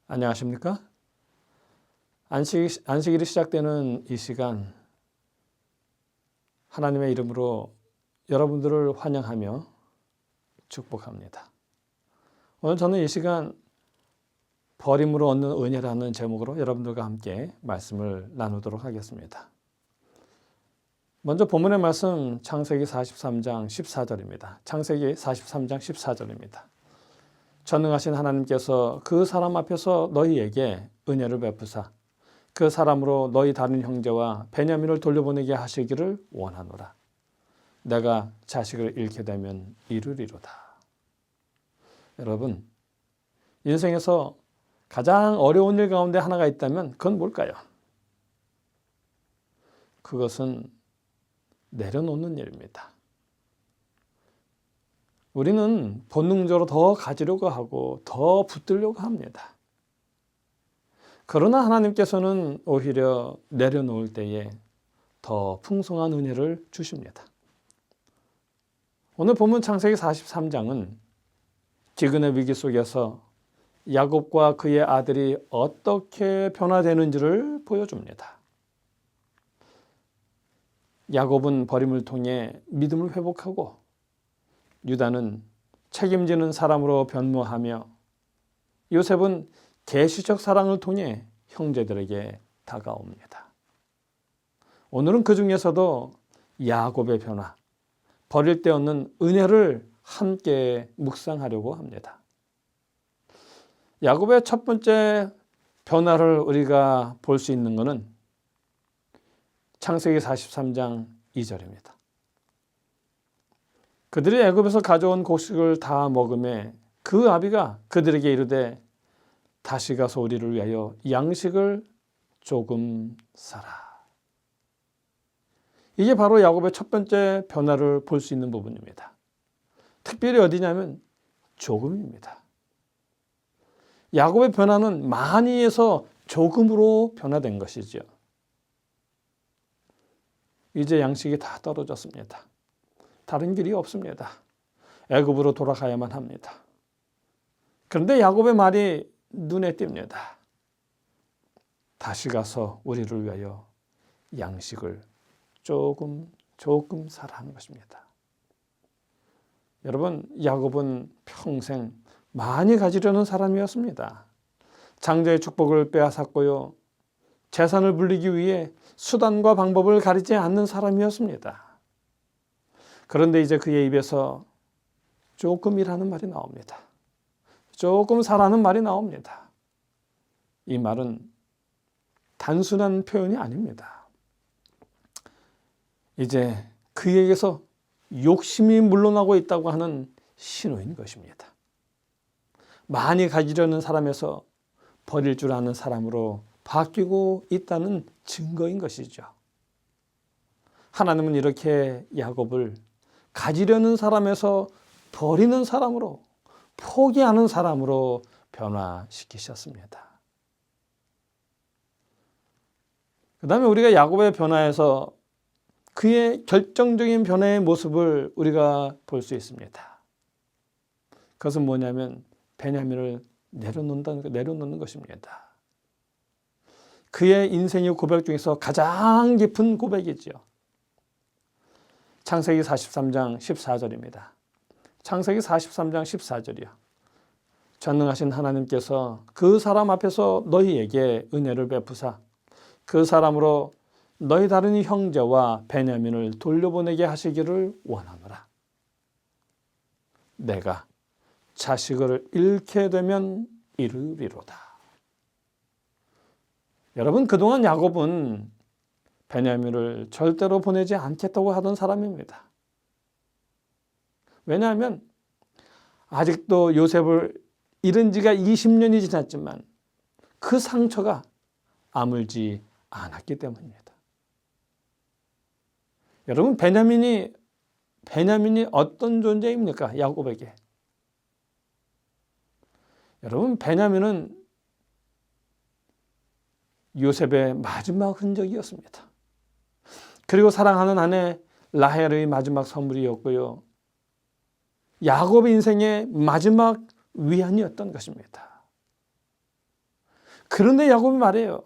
안녕하십니까? 안식일이 시작되는 이 시간, 하나님의 이름으로 여러분들을 환영하며 축복합니다. 오늘 저는 이 시간 버림으로 얻는 은혜라는 제목으로 여러분들과 함께 말씀을 나누도록 하겠습니다. 먼저 본문의 말씀 창세기 43장 14절입니다. 창세기 43장 14절입니다. 전능하신 하나님께서 그 사람 앞에서 너희에게 은혜를 베푸사 그 사람으로 너희 다른 형제와 베냐민을 돌려보내게 하시기를 원하노라. 내가 자식을 잃게 되면 이르리로다. 여러분, 인생에서 가장 어려운 일 가운데 하나가 있다면 그건 뭘까요? 그것은 내려놓는 일입니다. 우리는 본능적으로 더 가지려고 하고 더 붙들려고 합니다. 그러나 하나님께서는 오히려 내려놓을 때에 더 풍성한 은혜를 주십니다. 오늘 본문 창세기 43장은 기근의 위기 속에서 야곱과 그의 아들이 어떻게 변화되는지를 보여줍니다. 야곱은 버림을 통해 믿음을 회복하고 유다는 책임지는 사람으로 변모하며 요셉은 계시적 사랑을 통해 형제들에게 다가옵니다. 오늘은 그 중에서도 야곱의 변화, 버릴 데 없는 은혜를 함께 묵상하려고 합니다. 야곱의 첫 번째 변화를 우리가 볼 수 있는 것은 창세기 43장 2절입니다. 그들이 애굽에서 가져온 곡식을 다 먹음에 그 아비가 그들에게 이르되 다시 가서 우리를 위하여 양식을 조금 사라. 이게 바로 야곱의 첫 번째 변화를 볼 수 있는 부분입니다. 특별히 어디냐면 조금입니다. 야곱의 변화는 많이에서 조금으로 변화된 것이죠. 이제 양식이 다 떨어졌습니다. 다른 길이 없습니다. 애굽으로 돌아가야만 합니다. 그런데 야곱의 말이 눈에 띕니다. 다시 가서 우리를 위하여 양식을 조금 사라 하는 것입니다. 여러분, 야곱은 평생 많이 가지려는 사람이었습니다. 장자의 축복을 빼앗았고요. 재산을 불리기 위해 수단과 방법을 가리지 않는 사람이었습니다. 그런데 이제 그의 입에서 조금이라는 말이 나옵니다. 조금 사라는 말이 나옵니다. 이 말은 단순한 표현이 아닙니다. 이제 그에게서 욕심이 물러나고 있다고 하는 신호인 것입니다. 많이 가지려는 사람에서 버릴 줄 아는 사람으로 바뀌고 있다는 증거인 것이죠. 하나님은 이렇게 야곱을 가지려는 사람에서 버리는 사람으로, 포기하는 사람으로 변화시키셨습니다. 그 다음에 우리가 야곱의 변화에서 그의 결정적인 변화의 모습을 우리가 볼 수 있습니다. 그것은 뭐냐면 베냐민을 내려놓는 것입니다. 그의 인생의 고백 중에서 가장 깊은 고백이죠. 창세기 43장 14절입니다. 창세기 43장 14절이요. 전능하신 하나님께서 그 사람 앞에서 너희에게 은혜를 베푸사 그 사람으로 너희 다른 형제와 베냐민을 돌려보내게 하시기를 원하노라. 내가 자식을 잃게 되면 이르리로다. 여러분, 그동안 야곱은 베냐민을 절대로 보내지 않겠다고 하던 사람입니다. 왜냐하면 아직도 요셉을 잃은 지가 20년이 지났지만 그 상처가 아물지 않았기 때문입니다. 여러분, 베냐민이 어떤 존재입니까? 야곱에게. 여러분, 베냐민은 요셉의 마지막 흔적이었습니다. 그리고 사랑하는 아내 라헬의 마지막 선물이었고요. 야곱의 인생의 마지막 위안이었던 것입니다. 그런데 야곱이 말해요.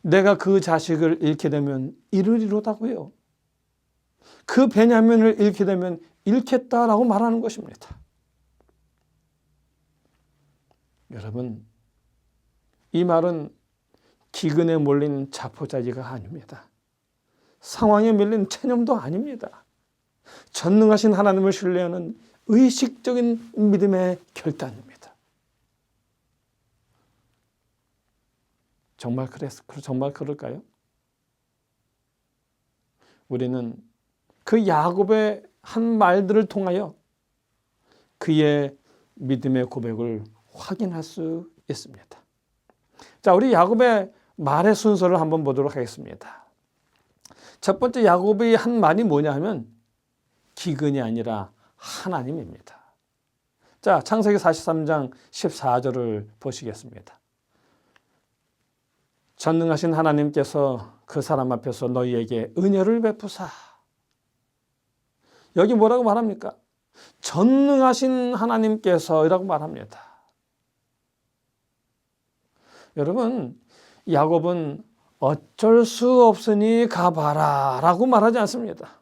내가 그 자식을 잃게 되면 잃으리로다고요. 그 베냐민을 잃게 되면 잃겠다라고 말하는 것입니다. 여러분, 이 말은 기근에 몰린 자포자기가 아닙니다. 상황에 밀린 체념도 아닙니다. 전능하신 하나님을 신뢰하는 의식적인 믿음의 결단입니다. 정말 그럴까요? 우리는 그 야곱의 한 말들을 통하여 그의 믿음의 고백을 확인할 수 있습니다. 자, 우리 야곱의 말의 순서를 한번 보도록 하겠습니다. 첫 번째 야곱의 한 말이 뭐냐 하면 기근이 아니라 하나님입니다. 자, 창세기 43장 14절을 보시겠습니다. 전능하신 하나님께서 그 사람 앞에서 너희에게 은혜를 베푸사. 여기 뭐라고 말합니까? 전능하신 하나님께서라고 말합니다. 여러분, 야곱은 어쩔 수 없으니 가봐라 라고 말하지 않습니다.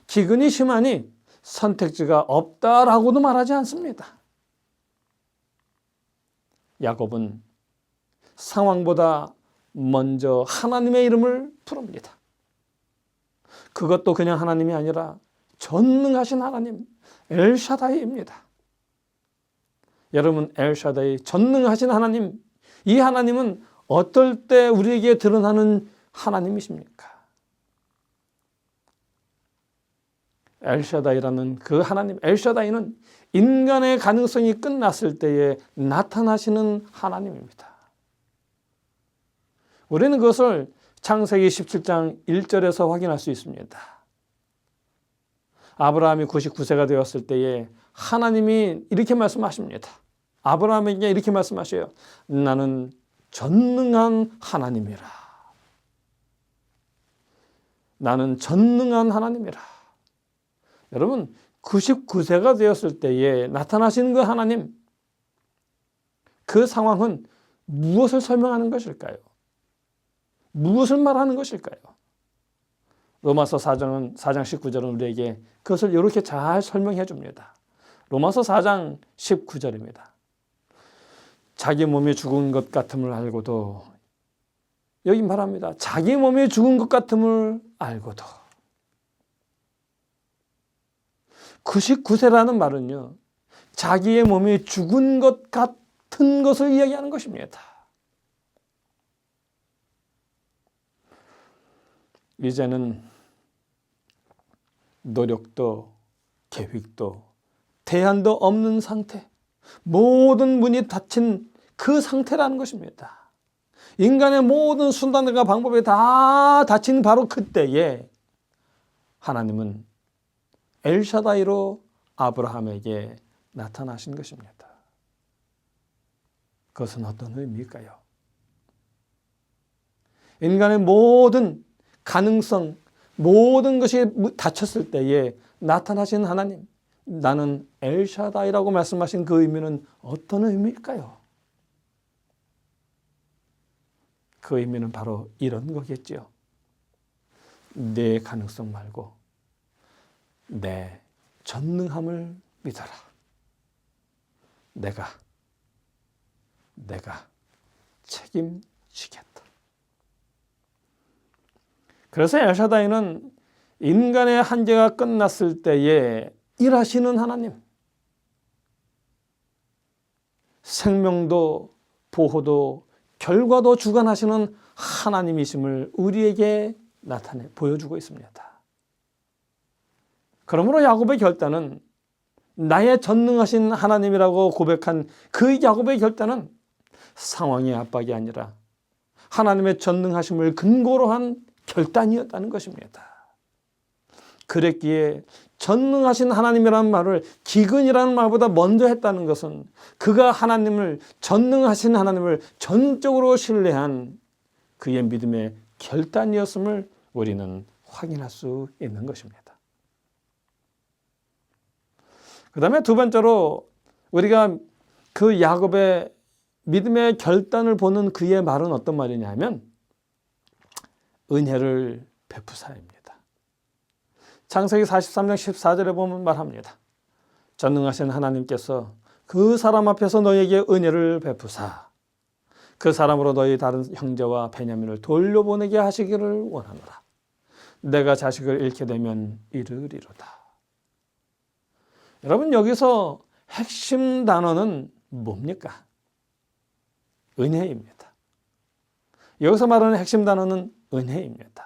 기근이 심하니 선택지가 없다라고도 말하지 않습니다. 야곱은 상황보다 먼저 하나님의 이름을 부릅니다. 그것도 그냥 하나님이 아니라 전능하신 하나님, 엘샤다이입니다. 여러분, 엘샤다이, 전능하신 하나님, 이 하나님은 어떨 때 우리에게 드러나는 하나님이십니까? 엘샤다이라는 그 하나님, 엘샤다이는 인간의 가능성이 끝났을 때에 나타나시는 하나님입니다. 우리는 그것을 창세기 17장 1절에서 확인할 수 있습니다. 아브라함이 99세가 되었을 때에 하나님이 이렇게 말씀하십니다. 아브라함에게 이렇게 말씀하셔요. 나는 전능한 하나님이라. 나는 전능한 하나님이라. 여러분, 99세가 되었을 때에 나타나신 그 하나님, 그 상황은 무엇을 설명하는 것일까요? 무엇을 말하는 것일까요? 로마서 4장 19절은 우리에게 그것을 이렇게 잘 설명해 줍니다. 로마서 4장 19절입니다. 자기 몸이 죽은 것 같음을 알고도, 여기 말합니다. 자기 몸이 죽은 것 같음을 알고도. 99세라는 말은요, 자기의 몸이 죽은 것 같은 것을 이야기하는 것입니다. 이제는 노력도 계획도 대안도 없는 상태, 모든 문이 닫힌 그 상태라는 것입니다. 인간의 모든 수단과 방법이 다 닫힌 바로 그때에 하나님은 엘샤다이로 아브라함에게 나타나신 것입니다. 그것은 어떤 의미일까요? 인간의 모든 가능성, 모든 것이 닫혔을 때에 나타나신 하나님, 나는 엘샤다이라고 말씀하신 그 의미는 어떤 의미일까요? 그 의미는 바로 이런 거겠죠. 내 가능성 말고 내 전능함을 믿어라. 내가 책임지겠다. 그래서 엘샤다이는 인간의 한계가 끝났을 때에 일하시는 하나님, 생명도 보호도 결과도 주관하시는 하나님이심을 우리에게 보여주고 있습니다. 그러므로 야곱의 결단은, 나의 전능하신 하나님이라고 고백한 그 야곱의 결단은 상황의 압박이 아니라 하나님의 전능하심을 근거로 한 결단이었다는 것입니다. 그랬기에 전능하신 하나님이라는 말을 기근이라는 말보다 먼저 했다는 것은 그가 전능하신 하나님을 전적으로 신뢰한 그의 믿음의 결단이었음을 우리는 확인할 수 있는 것입니다. 그 다음에 두 번째로 우리가 그 야곱의 믿음의 결단을 보는 그의 말은 어떤 말이냐면 은혜를 베푸사입니다. 창세기 43장 14절에 보면 말합니다. 전능하신 하나님께서 그 사람 앞에서 너에게 은혜를 베푸사 그 사람으로 너희 다른 형제와 베냐민을 돌려보내게 하시기를 원하노라. 내가 자식을 잃게 되면 이르리로다. 여러분, 여기서 핵심 단어는 뭡니까? 은혜입니다. 여기서 말하는 핵심 단어는 은혜입니다.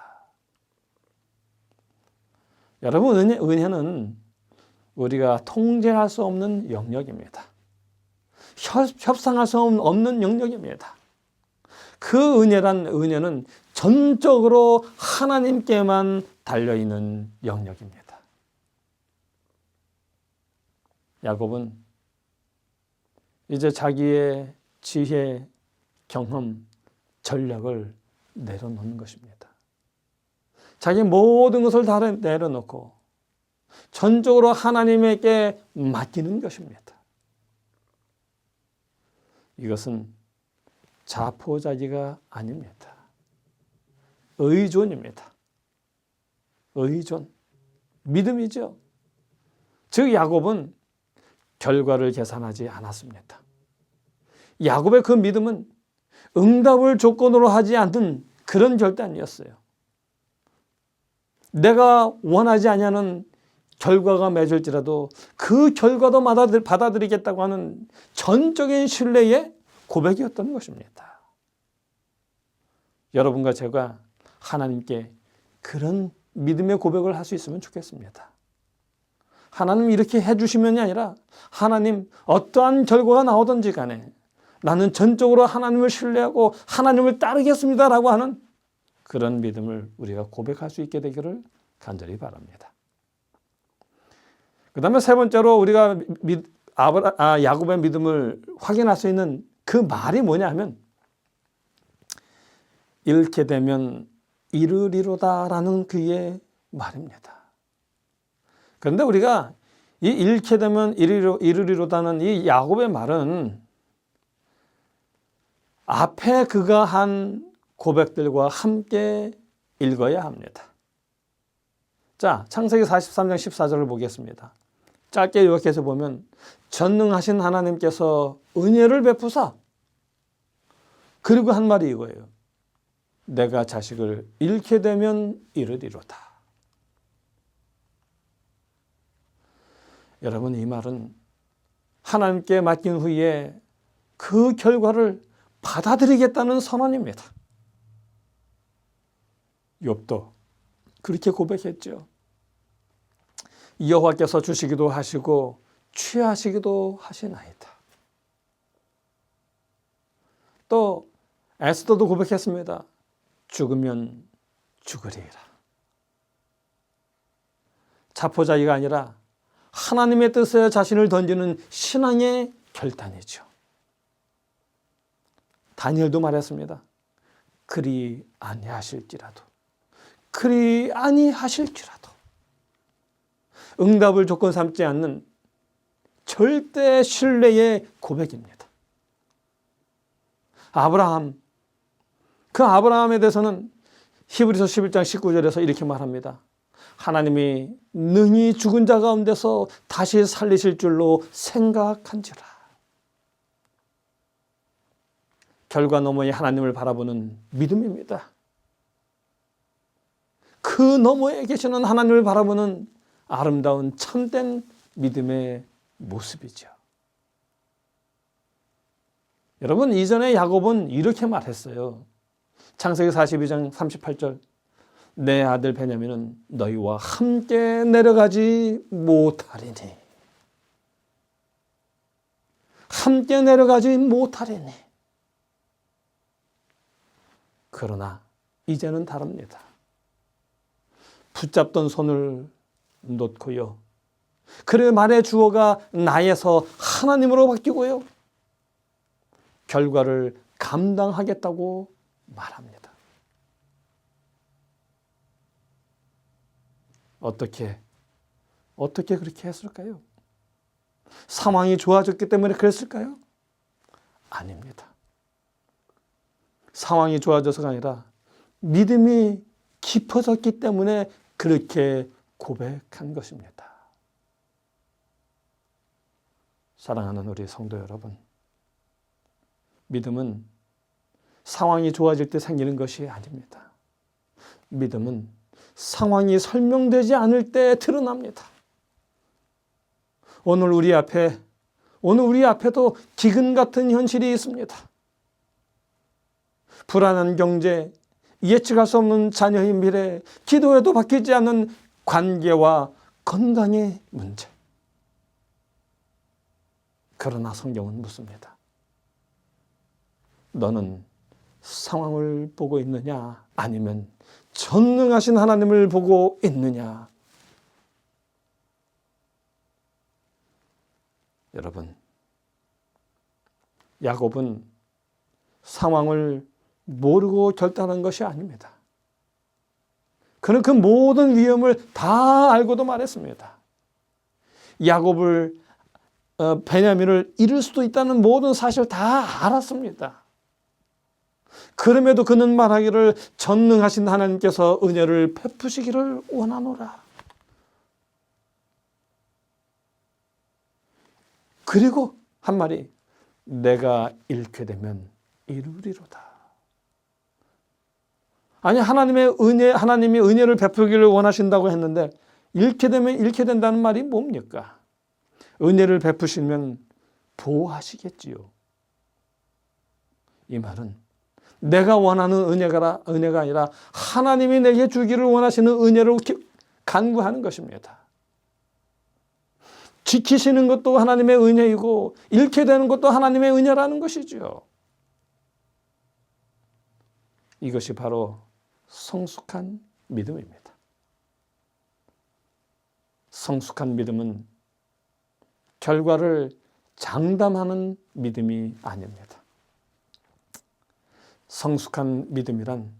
여러분, 은혜는 우리가 통제할 수 없는 영역입니다. 협상할 수 없는 영역입니다. 그 은혜는 전적으로 하나님께만 달려있는 영역입니다. 야곱은 이제 자기의 지혜, 경험, 전략을 내려놓는 것입니다. 자기 모든 것을 다 내려놓고 전적으로 하나님에게 맡기는 것입니다. 이것은 자포자기가 아닙니다. 의존입니다. 의존. 믿음이죠. 즉 야곱은 결과를 계산하지 않았습니다. 야곱의 그 믿음은 응답을 조건으로 하지 않는 그런 결단이었어요. 내가 원하지 아니하는 결과가 맺을지라도 그 결과도 받아들이겠다고 하는 전적인 신뢰의 고백이었던 것입니다. 여러분과 제가 하나님께 그런 믿음의 고백을 할 수 있으면 좋겠습니다. 하나님 이렇게 해주시면이 아니라 하나님 어떠한 결과가 나오든지 간에 나는 전적으로 하나님을 신뢰하고 하나님을 따르겠습니다라고 하는 그런 믿음을 우리가 고백할 수 있게 되기를 간절히 바랍니다. 그 다음에 세 번째로 우리가 야곱의 믿음을 확인할 수 있는 그 말이 뭐냐 하면 잃게 되면 이르리로다라는 그의 말입니다. 그런데 우리가 이 잃게 되면 이르리로다는 이 야곱의 말은 앞에 그가 한 고백들과 함께 읽어야 합니다. 자, 창세기 43장 14절을 보겠습니다. 짧게 요약해서 보면 전능하신 하나님께서 은혜를 베푸사 그리고 한 말이 이거예요. 내가 자식을 잃게 되면 이르리로다. 여러분, 이 말은 하나님께 맡긴 후에 그 결과를 받아들이겠다는 선언입니다. 욥도 그렇게 고백했죠. 여호와께서 주시기도 하시고 취하시기도 하시나이다. 또 에스더도 고백했습니다. 죽으면 죽으리라. 자포자기가 아니라 하나님의 뜻에 자신을 던지는 신앙의 결단이죠. 다니엘도 말했습니다. 그리 아니하실지라도 그리 아니하실지라도 응답을 조건 삼지 않는 절대 신뢰의 고백입니다. 그 아브라함에 대해서는 히브리서 11장 19절에서 이렇게 말합니다. 하나님이 능히 죽은 자 가운데서 다시 살리실 줄로 생각한지라. 결과 너머에 하나님을 바라보는 믿음입니다. 그 너머에 계시는 하나님을 바라보는 아름다운 참된 믿음의 모습이죠. 여러분, 이전에 야곱은 이렇게 말했어요. 창세기 42장 38절 내 아들 베냐민은 너희와 함께 내려가지 못하리니 함께 내려가지 못하리니. 그러나 이제는 다릅니다. 붙잡던 손을 놓고요. 그의 말의 주어가 나에서 하나님으로 바뀌고요. 결과를 감당하겠다고 말합니다. 어떻게 그렇게 했을까요? 상황이 좋아졌기 때문에 그랬을까요? 아닙니다. 상황이 좋아져서가 아니라 믿음이 깊어졌기 때문에 그렇게 고백한 것입니다. 사랑하는 우리 성도 여러분, 믿음은 상황이 좋아질 때 생기는 것이 아닙니다. 믿음은 상황이 설명되지 않을 때 드러납니다. 오늘 우리 앞에도 기근 같은 현실이 있습니다. 불안한 경제, 예측할 수 없는 자녀의 미래, 기도해도 바뀌지 않는 관계와 건강의 문제. 그러나 성경은 묻습니다. 너는 상황을 보고 있느냐? 아니면 전능하신 하나님을 보고 있느냐? 여러분, 야곱은 상황을 모르고 결단한 것이 아닙니다. 그는 그 모든 위험을 다 알고도 말했습니다. 베냐민을 잃을 수도 있다는 모든 사실을 다 알았습니다. 그럼에도 그는 말하기를 전능하신 하나님께서 은혜를 베푸시기를 원하노라. 그리고 한 말이, 내가 잃게 되면 이루리로다. 아니, 하나님이 은혜를 베푸기를 원하신다고 했는데 잃게 되면 잃게 된다는 말이 뭡니까? 은혜를 베푸시면 보호하시겠지요. 이 말은 내가 원하는 은혜가 아니라 하나님이 내게 주기를 원하시는 은혜를 간구하는 것입니다. 지키시는 것도 하나님의 은혜이고 잃게 되는 것도 하나님의 은혜라는 것이지요. 이것이 바로 성숙한 믿음입니다. 성숙한 믿음은 결과를 장담하는 믿음이 아닙니다. 성숙한 믿음이란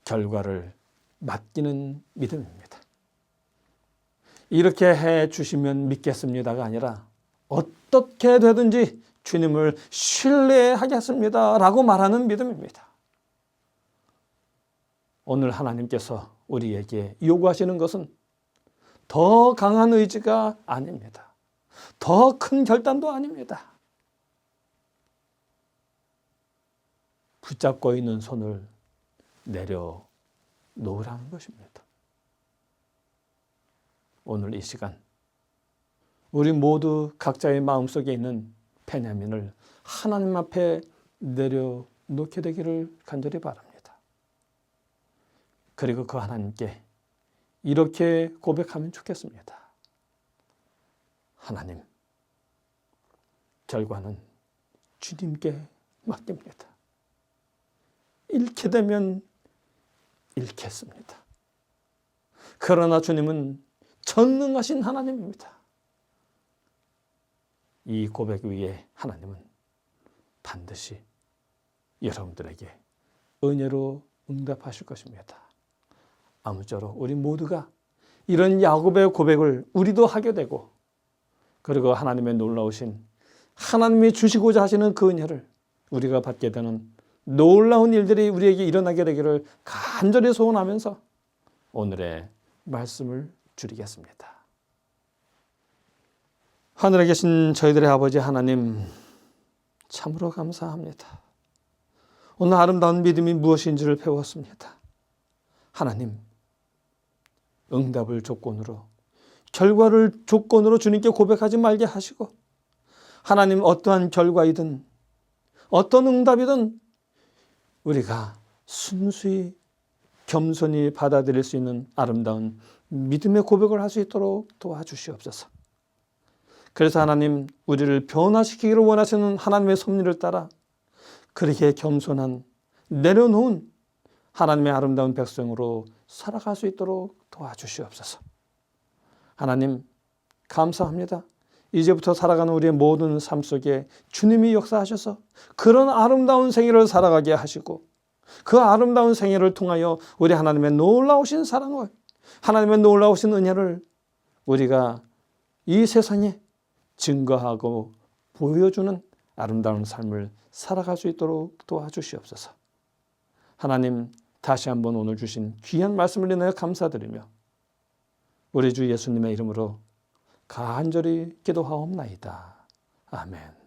결과를 맡기는 믿음입니다. 이렇게 해 주시면 믿겠습니다가 아니라 어떻게 되든지 주님을 신뢰하겠습니다 라고 말하는 믿음입니다. 오늘 하나님께서 우리에게 요구하시는 것은 더 강한 의지가 아닙니다. 더 큰 결단도 아닙니다. 붙잡고 있는 손을 내려놓으라는 것입니다. 오늘 이 시간 우리 모두 각자의 마음속에 있는 베냐민을 하나님 앞에 내려놓게 되기를 간절히 바랍니다. 그리고 그 하나님께 이렇게 고백하면 좋겠습니다. 하나님, 결과는 주님께 맡깁니다. 잃게 되면 잃겠습니다. 그러나 주님은 전능하신 하나님입니다. 이 고백 위에 하나님은 반드시 여러분들에게 은혜로 응답하실 것입니다. 아무쪼록 우리 모두가 이런 야곱의 고백을 우리도 하게 되고, 그리고 하나님의 놀라우신 하나님이 주시고자 하시는 그 은혜를 우리가 받게 되는 놀라운 일들이 우리에게 일어나게 되기를 간절히 소원하면서 오늘의 말씀을 줄이겠습니다. 하늘에 계신 저희들의 아버지 하나님, 참으로 감사합니다. 오늘 아름다운 믿음이 무엇인지를 배웠습니다. 하나님, 응답을 조건으로, 결과를 조건으로 주님께 고백하지 말게 하시고, 하나님 어떠한 결과이든 어떤 응답이든 우리가 순수히 겸손히 받아들일 수 있는 아름다운 믿음의 고백을 할 수 있도록 도와주시옵소서. 그래서 하나님, 우리를 변화시키기를 원하시는 하나님의 섭리를 따라 그렇게 겸손한, 내려놓은 하나님의 아름다운 백성으로 살아갈 수 있도록 도와주시옵소서. 하나님, 감사합니다. 이제부터 살아가는 우리의 모든 삶 속에 주님이 역사하셔서 그런 아름다운 생애를 살아가게 하시고, 그 아름다운 생애를 통하여 우리 하나님의 놀라우신 사랑을, 하나님의 놀라우신 은혜를 우리가 이 세상에 증거하고 보여주는 아름다운 삶을 살아갈 수 있도록 도와주시옵소서. 하나님, 다시 한번 오늘 주신 귀한 말씀을 인하여 감사드리며 우리 주 예수님의 이름으로 간절히 기도하옵나이다. 아멘.